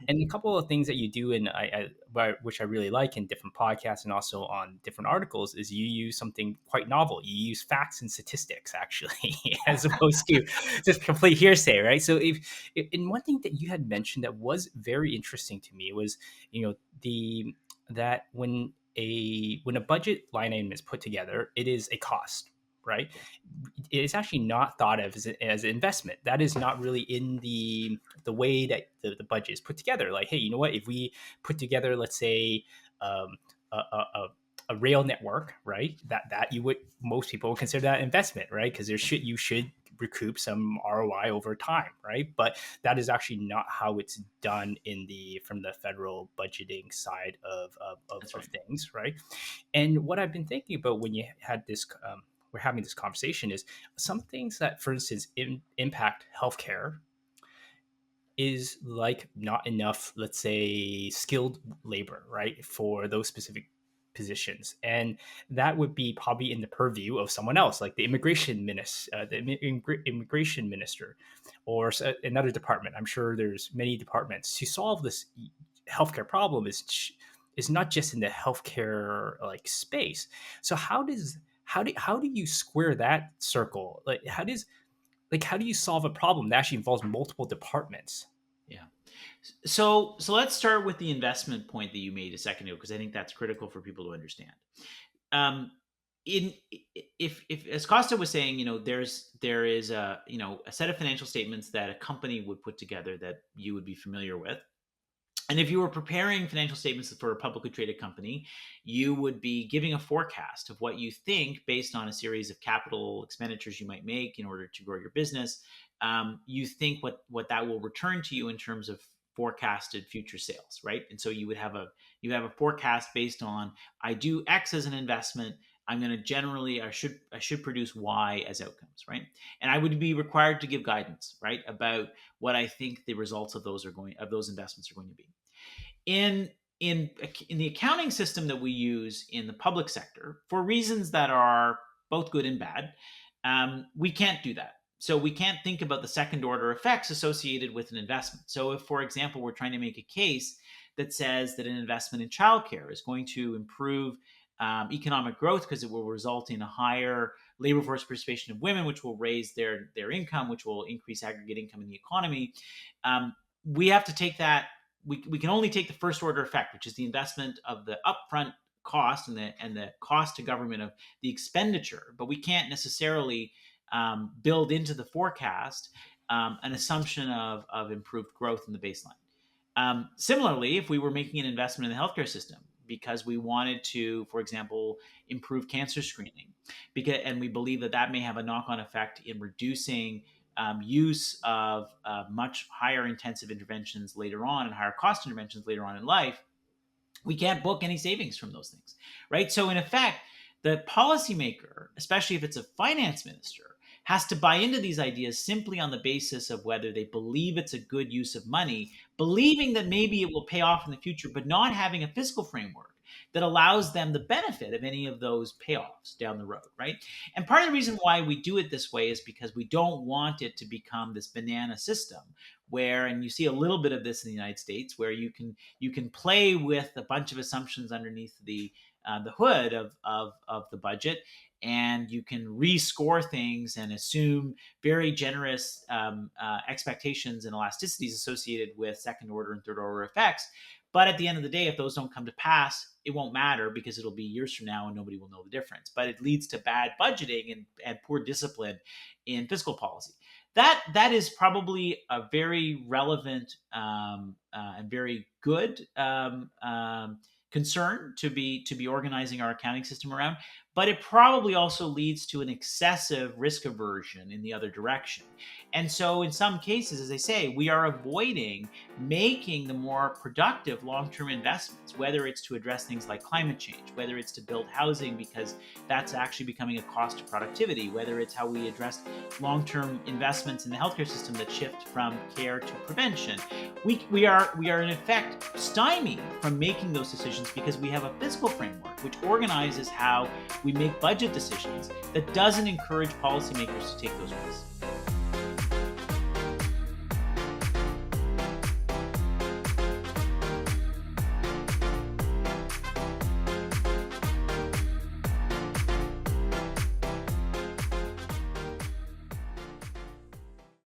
And a couple of things that you do, and which I really like in different podcasts and also on different articles, is you use something quite novel. You use facts and statistics, actually, as opposed to just complete hearsay, right? So, and one thing that you had mentioned that was very interesting to me was, the that when a budget line item is put together, it is a cost, right? It is actually not thought of as an investment. That is not really in the way that the budget is put together. Like, hey, you know what? If we put together, let's say, um, a rail network, right? That you would most people would consider that investment, right? Because you should recoup some ROI over time, right? But that is actually not how it's done from the federal budgeting side That's of right. things, right? And what I've been thinking about when you had this, we're having this conversation, is some things that, for instance, impact healthcare is like not enough, let's say, skilled labor, right, for those specific positions, and that would be probably in the purview of someone else, like the immigration minister, or another department. I'm sure there's many departments to solve this healthcare problem. Is not just in the healthcare like space. So how do you square that circle? Like how do you solve a problem that actually involves multiple departments? Yeah. So let's start with the investment point that you made a second ago, because I think that's critical for people to understand. Um, in if as Costa was saying, there is a set of financial statements that a company would put together that you would be familiar with. And if you were preparing financial statements for a publicly traded company, you would be giving a forecast of what you think based on a series of capital expenditures you might make in order to grow your business. You think what that will return to you in terms of forecasted future sales, right? And so you have a forecast based on, I do X as an investment. I'm going to generally, I should produce Y as outcomes, right? And I would be required to give guidance, right, about what I think the results of those investments are going to be. In in in the accounting system that we use in the public sector, for reasons that are both good and bad, we can't do that. So we can't think about the second order effects associated with an investment. So if, for example, we're trying to make a case that says that an investment in childcare is going to improve economic growth because it will result in a higher labor force participation of women, which will raise their income, which will increase aggregate income in the economy. We have to take that. We can only take the first order effect, which is the investment of the upfront cost and the cost to government of the expenditure, but we can't necessarily build into the forecast an assumption of improved growth in the baseline. Similarly, if we were making an investment in the healthcare system because we wanted to, for example, improve cancer screening, and we believe that may have a knock-on effect in reducing use of much higher intensive interventions later on and higher cost interventions later on in life, we can't book any savings from those things, right? So in effect, the policymaker, especially if it's a finance minister, has to buy into these ideas simply on the basis of whether they believe it's a good use of money, believing that maybe it will pay off in the future, but not having a fiscal framework that allows them the benefit of any of those payoffs down the road, right? And part of the reason why we do it this way is because we don't want it to become this banana system where, and you see a little bit of this in the United States, where you can play with a bunch of assumptions underneath the hood of the budget, and you can rescore things and assume very generous expectations and elasticities associated with second order and third order effects. But at the end of the day, if those don't come to pass, it won't matter because it'll be years from now and nobody will know the difference. But it leads to bad budgeting and poor discipline in fiscal policy. That is probably a very relevant and very good concern to be organizing our accounting system around, but it probably also leads to an excessive risk aversion in the other direction. And so in some cases, as I say, we are avoiding making the more productive long-term investments, whether it's to address things like climate change, whether it's to build housing because that's actually becoming a cost to productivity, whether it's how we address long-term investments in the healthcare system that shift from care to prevention. We are in effect stymied from making those decisions because we have a fiscal framework which organizes how we make budget decisions that doesn't encourage policymakers to take those risks.